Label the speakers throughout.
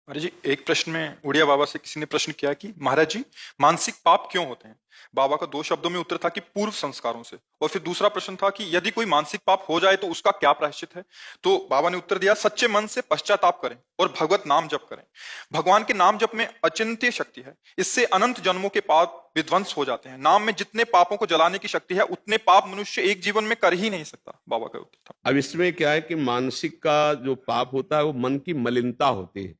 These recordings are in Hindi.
Speaker 1: अरे जी, एक प्रश्न में उड़िया बाबा से किसी ने प्रश्न किया कि महाराज जी, मानसिक पाप क्यों होते हैं। बाबा का दो शब्दों में उत्तर था कि पूर्व संस्कारों से। और फिर दूसरा प्रश्न था कि यदि कोई मानसिक पाप हो जाए तो उसका क्या प्रायश्चित है। तो बाबा ने उत्तर दिया, सच्चे मन से पश्चाताप करें और भगवत नाम जप करें। भगवान के नाम जप में अचिंत्य शक्ति है। इससे अनंत जन्मों के पाप विध्वंस हो जाते हैं। नाम में जितने पापों को जलाने की शक्ति है उतने पाप मनुष्य एक जीवन में कर ही नहीं सकता। बाबा का उत्तर था।
Speaker 2: अब इसमें क्या है कि मानसिक का जो पाप होता है वो मन की मलिनता होती है।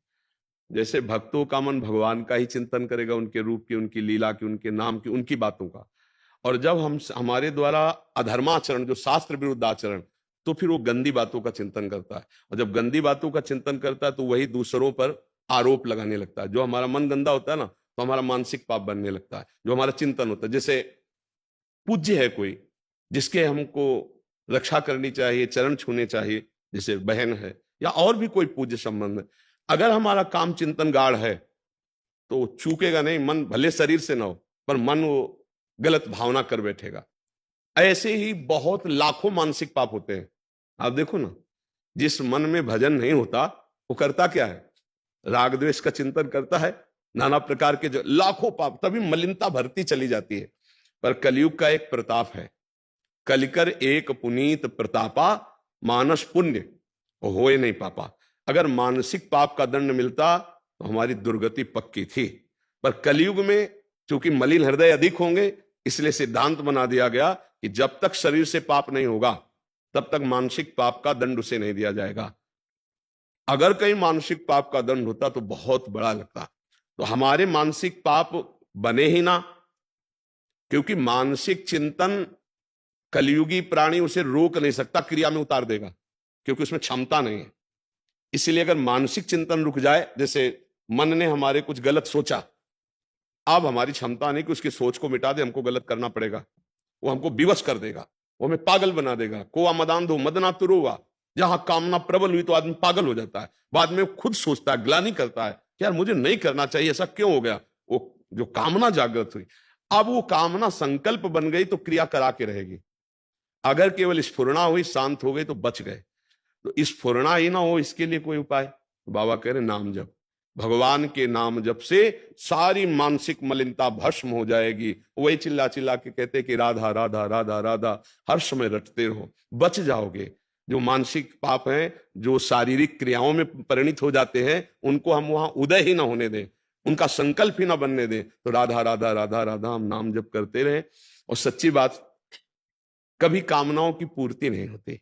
Speaker 2: जैसे भक्तों का मन भगवान का ही चिंतन करेगा, उनके रूप की, उनकी लीला की, उनके नाम की, उनकी बातों का। और जब हम हमारे द्वारा अधर्माचरण, जो शास्त्र विरुद्ध आचरण, तो फिर वो गंदी बातों का चिंतन करता है। और जब गंदी बातों का चिंतन करता है तो वही दूसरों पर आरोप लगाने लगता है। जो हमारा मन गंदा होता है ना, तो हमारा मानसिक पाप बनने लगता है। जो हमारा चिंतन होता है, जैसे पूज्य है कोई जिसके हमको रक्षा करनी चाहिए, चरण छूने चाहिए, जैसे बहन है या और भी कोई पूज्य संबंध है, अगर हमारा काम चिंतन गाढ़ है तो चूकेगा नहीं। मन भले शरीर से ना हो, पर मन वो गलत भावना कर बैठेगा। ऐसे ही बहुत लाखों मानसिक पाप होते हैं। आप देखो ना, जिस मन में भजन नहीं होता वो करता क्या है? राग द्वेष का चिंतन करता है, नाना प्रकार के जो लाखों पाप, तभी मलिनता भरती चली जाती है। पर कलयुग का एक प्रताप है, कलिकर एक पुनीत प्रतापा, मानस पुण्य होए नहीं पापा। अगर मानसिक पाप का दंड मिलता तो हमारी दुर्गति पक्की थी। पर कलयुग में चूंकि मलिन हृदय अधिक होंगे, इसलिए सिद्धांत बना दिया गया कि जब तक शरीर से पाप नहीं होगा तब तक मानसिक पाप का दंड उसे नहीं दिया जाएगा। अगर कहीं मानसिक पाप का दंड होता तो बहुत बड़ा लगता। तो हमारे मानसिक पाप बने ही ना, क्योंकि मानसिक चिंतन कलयुगी प्राणी उसे रोक नहीं सकता, क्रिया में उतार देगा, क्योंकि उसमें क्षमता नहीं है। इसलिए अगर मानसिक चिंतन रुक जाए, जैसे मन ने हमारे कुछ गलत सोचा, अब हमारी क्षमता नहीं कि उसकी सोच को मिटा दे, हमको गलत करना पड़ेगा। वो हमको विवश कर देगा, वो हमें पागल बना देगा। कोआ मदान दो मदना तुरुआ, जहां कामना प्रबल हुई तो आदमी पागल हो जाता है। बाद में खुद सोचता है, ग्लानि करता है कि यार मुझे नहीं करना चाहिए, ऐसा क्यों हो गया। वो जो कामना जागृत हुई, अब वो कामना संकल्प बन गई तो क्रिया करा के रहेगी। अगर केवल स्फुरणा हुई, शांत हो गई तो बच गए। तो स्फुरणा ही ना हो, इसके लिए कोई उपाय? तो बाबा कह रहे नाम जप। भगवान के नाम जप से सारी मानसिक मलिनता भस्म हो जाएगी। वही चिल्ला चिल्ला के कहते कि राधा राधा राधा राधा हर समय रटते रहो, बच जाओगे। जो मानसिक पाप हैं, जो शारीरिक क्रियाओं में परिणित हो जाते हैं, उनको हम वहां उदय ही ना होने दें, उनका संकल्प ही ना बनने दें। तो राधा राधा राधा राधा हम नाम जप करते रहे। और सच्ची बात, कभी कामनाओं की पूर्ति नहीं होती,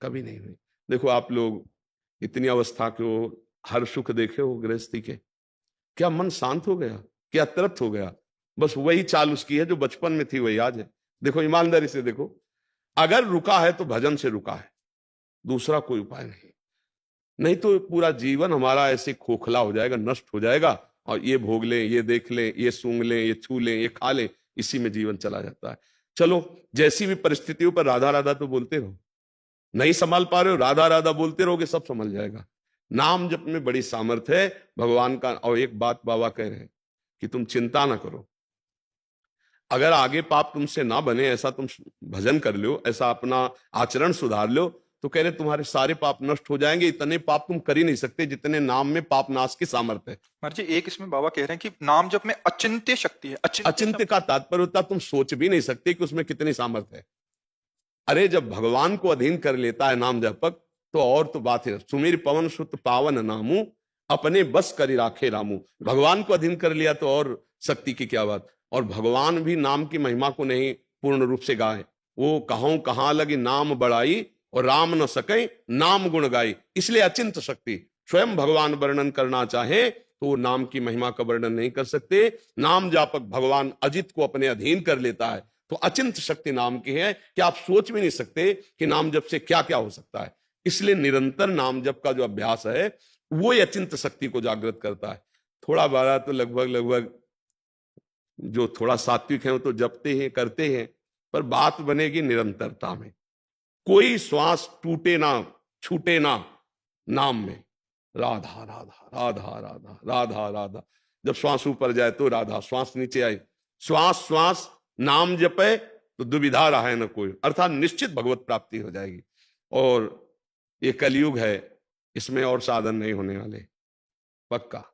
Speaker 2: कभी नहीं हुई। देखो आप लोग इतनी अवस्था के हो, हर सुख देखे हो गृहस्थी के, क्या मन शांत हो गया, क्या तृप्त हो गया? बस वही चाल उसकी है जो बचपन में थी, वही आज है। देखो ईमानदारी से देखो, अगर रुका है तो भजन से रुका है, दूसरा कोई उपाय नहीं। नहीं तो पूरा जीवन हमारा ऐसे खोखला हो जाएगा, नष्ट हो जाएगा। और ये भोग लें, ये देख लें, ये सूंघ लें, ये छू लें, ये खा लें, इसी में जीवन चला जाता है। चलो, जैसी भी परिस्थितियों पर राधा राधा तो बोलते रहो। नहीं संभाल पा रहे हो, राधा राधा बोलते रहोगे, सब संभल जाएगा। नाम जप में बड़ी सामर्थ्य है भगवान का। और एक बात बाबा कह रहे हैं कि तुम चिंता ना करो, अगर आगे पाप तुमसे ना बने, ऐसा तुम भजन कर लो, ऐसा अपना आचरण सुधार लो, तो कह रहे तुम्हारे सारे पाप नष्ट हो जाएंगे। इतने पाप तुम कर ही नहीं सकते जितने नाम में पाप नाश की सामर्थ्य है।
Speaker 1: महाराज जी, एक इसमें बाबा कह रहे हैं कि नाम जप में अचिंत्य शक्ति है। अचिंत्य
Speaker 2: अचिंत्य
Speaker 1: शब्द।
Speaker 2: का तात्पर्य होता तुम सोच भी नहीं सकते कि उसमें कितनी सामर्थ्य है। अरे जब भगवान को अधीन कर लेता है नाम जपक, तो और तो बात है। सुमीर पवन सुत पावन नामू, अपने बस करी राखे रामू। भगवान को अधीन कर लिया तो और शक्ति की क्या बात। और भगवान भी नाम की महिमा को नहीं पूर्ण रूप से गाए। वो कहूं कहां लगी नाम बड़ाई, और राम न सके नाम गुण गाई। इसलिए अचिंत शक्ति। स्वयं भगवान वर्णन करना चाहे तो वो नाम की महिमा का वर्णन नहीं कर सकते। नाम जापक भगवान अजित को अपने अधीन कर लेता है, तो अचिंत शक्ति नाम की है कि आप सोच भी नहीं सकते कि नाम जप से क्या क्या हो सकता है। इसलिए निरंतर नाम जप का जो अभ्यास है वो ही अचिंत शक्ति को जागृत करता है। थोड़ा बड़ा तो लगभग लगभग जो थोड़ा सात्विक है वो तो जपते हैं, करते हैं, पर बात बनेगी निरंतरता में। कोई श्वास टूटे ना, छूटे ना नाम में। राधा राधा राधा राधा राधा राधा। जब श्वास ऊपर जाए तो राधा, श्वास नीचे आए, श्वास श्वास नाम जपे तो दुविधा रहा है न कोई, अर्थात निश्चित भगवत प्राप्ति हो जाएगी। और ये कलयुग है, इसमें और साधन नहीं होने वाले। पक्का।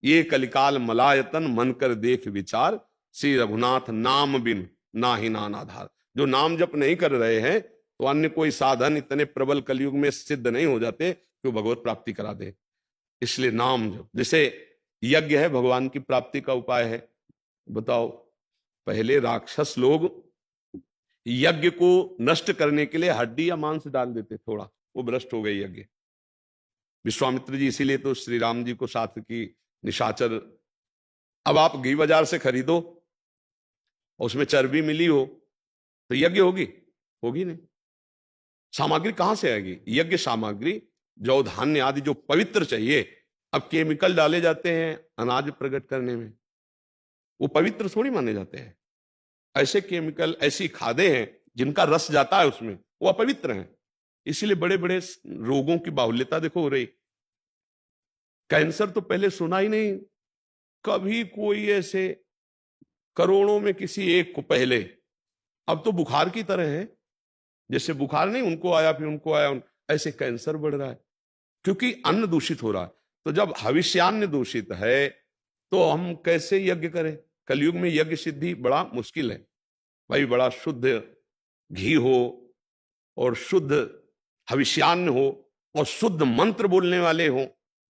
Speaker 2: ये कलिकाल मलायतन मन कर देख विचार, श्री रघुनाथ नाम बिन नाहि नान आधार। जो नाम जप नहीं कर रहे हैं तो अन्य कोई साधन इतने प्रबल कलयुग में सिद्ध नहीं हो जाते कि वो भगवत प्राप्ति करा दे। इसलिए नाम जप, जैसे यज्ञ है भगवान की प्राप्ति का उपाय है। बताओ, पहले राक्षस लोग यज्ञ को नष्ट करने के लिए हड्डी या मांस डाल देते, थोड़ा वो भ्रष्ट हो गई यज्ञ। विश्वामित्र जी इसीलिए तो श्री राम जी को साथ की निशाचर, अब आप घी बाजार से खरीदो और उसमें चर्बी मिली हो तो यज्ञ होगी नहीं। सामग्री कहां से आएगी? यज्ञ सामग्री जौ धान्य आदि जो पवित्र चाहिए। अब केमिकल डाले जाते हैं अनाज प्रकट करने में, वो पवित्र थोड़ी माने जाते हैं। ऐसे केमिकल, ऐसी खादें हैं जिनका रस जाता है उसमें, वो अपवित्र हैं। इसीलिए बड़े बड़े रोगों की बाहुल्यता देखो हो रही। कैंसर तो पहले सुना ही नहीं, कभी कोई ऐसे करोड़ों में किसी एक को पहले, अब तो बुखार की तरह है। जैसे बुखार नहीं, उनको आया फिर उनको आया, ऐसे कैंसर बढ़ रहा है क्योंकि अन्न दूषित हो रहा है। तो जब हविष्यान्न दूषित है तो हम कैसे यज्ञ करें? कलयुग में यज्ञ सिद्धि बड़ा मुश्किल है भाई। बड़ा शुद्ध घी हो और शुद्ध हविष्यान्न हो और शुद्ध मंत्र बोलने वाले हो,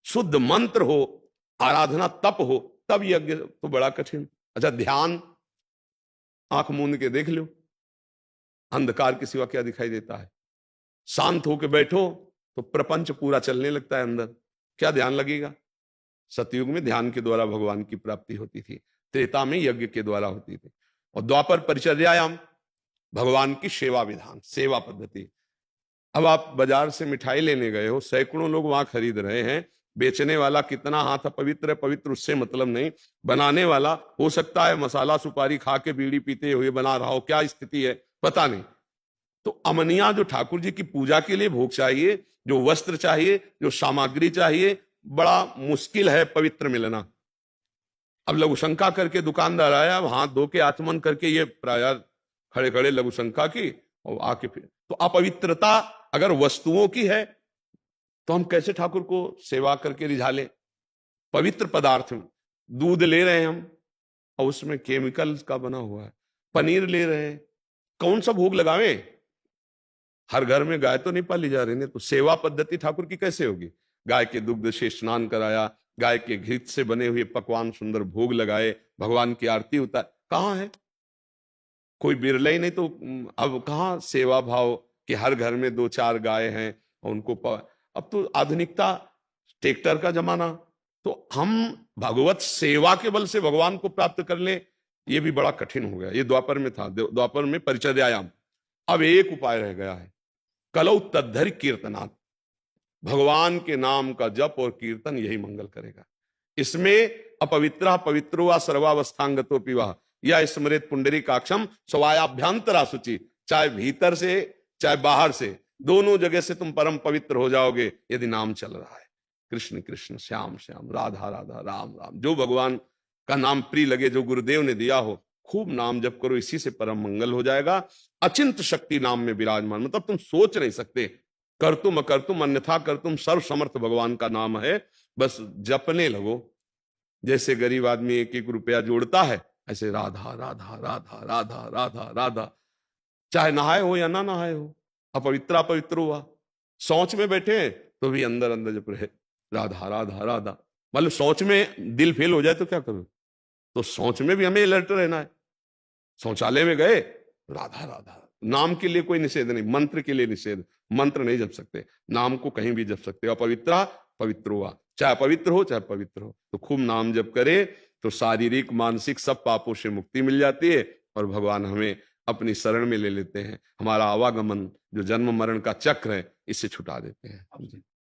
Speaker 2: शुद्ध मंत्र हो, आराधना तप हो, तब यज्ञ तो बड़ा कठिन। अच्छा, ध्यान, आंख मूंद के देख लो, अंधकार के सिवा क्या दिखाई देता है? शांत होके बैठो तो प्रपंच पूरा चलने लगता है अंदर, क्या ध्यान लगेगा? सतयुग में ध्यान के द्वारा भगवान की प्राप्ति होती थी, त्रेता में यज्ञ के द्वारा होती थी, और द्वापर परिचर्यायाम भगवान की सेवा विधान, सेवा पद्धति। अब आप बाजार से मिठाई लेने गए हो, सैकड़ों लोग वहां खरीद रहे हैं, बेचने वाला कितना हाथ पवित्र है पवित्र उससे मतलब नहीं, बनाने वाला हो सकता है मसाला सुपारी खा के बीड़ी पीते हुए बना रहा हो, क्या स्थिति है पता नहीं। तो अमनिया जो ठाकुर जी की पूजा के लिए भोग चाहिए, जो वस्त्र चाहिए, जो सामग्री चाहिए, बड़ा मुश्किल है पवित्र मिलना। अब लघु शंका करके दुकानदार आया, अब हाथ धो के आचमन करके ये प्राय खड़े खड़े लघु शंका की और आके फिर, तो अपवित्रता अगर वस्तुओं की है तो हम कैसे ठाकुर को सेवा करके रिझा लें? पवित्र पदार्थ, दूध ले रहे हैं हम और उसमें केमिकल्स का बना हुआ है, पनीर ले रहे हैं, कौन सा भोग लगावे? हर घर में गाय तो नहीं पाली जा रही, तो सेवा पद्धति ठाकुर की कैसे होगी? गाय के दुग्ध से स्नान कराया, गाय के घृत से बने हुए पकवान सुंदर भोग लगाए, भगवान की आरती उतार, कहां है? कोई बिरला ही नहीं। तो अब कहां सेवा भाव कि हर घर में 2-4 गाय हैं और उनको अब तो आधुनिकता, ट्रैक्टर का जमाना, तो हम भगवत सेवा के बल से भगवान को प्राप्त कर ले, ये भी बड़ा कठिन हो गया। ये द्वापर में था, द्वापर में परिचर्यायाम। अब एक उपाय रह गया है, कलौ तद्धरि कीर्तनात्, भगवान के नाम का जप और कीर्तन यही मंगल करेगा। इसमें अपवित्र पवित्रो वा सर्वावस्थांगतो पिवा या स्मृत पुंडरीकाक्षम स्वायाभ्यंतरा शुचि, चाहे भीतर से चाहे बाहर से, दोनों जगह से तुम परम पवित्र हो जाओगे यदि नाम चल रहा है। कृष्ण कृष्ण, श्याम श्याम, राधा राधा, राम राम, जो भगवान का नाम प्रिय लगे, जो गुरुदेव ने दिया हो, खूब नाम जप करो, इसी से परम मंगल हो जाएगा। अचिंत शक्ति नाम में विराजमान, मतलब तुम सोच नहीं सकते, कर तुम अकर तुम अन्यथा कर तुम, सर्व समर्थ भगवान का नाम है, बस जपने लगो। जैसे गरीब आदमी 1-1 रुपया जोड़ता है, ऐसे राधा राधा राधा राधा राधा राधा, चाहे नहाए हो या ना नहाए हो, अपवित्र अपवित्र हुआ, सोच में बैठे तो भी अंदर अंदर जप रहे राधा राधा राधा। मतलब सोच में दिल फेल हो जाए तो क्या करो? तो सोच में भी हमें अलर्ट रहना है। शौचालय में गए राधा राधा, नाम के लिए कोई निषेध नहीं, मंत्र के लिए निषेध, मंत्र नहीं जप सकते, नाम को कहीं भी जप सकते हो। अपवित्र पवित्र हुआ, चाहे पवित्र हो चाहे पवित्र हो, तो खूब नाम जप करे तो शारीरिक मानसिक सब पापों से मुक्ति मिल जाती है और भगवान हमें अपनी शरण में ले लेते हैं। हमारा आवागमन जो जन्म मरण का चक्र है, इससे छुटा देते हैं।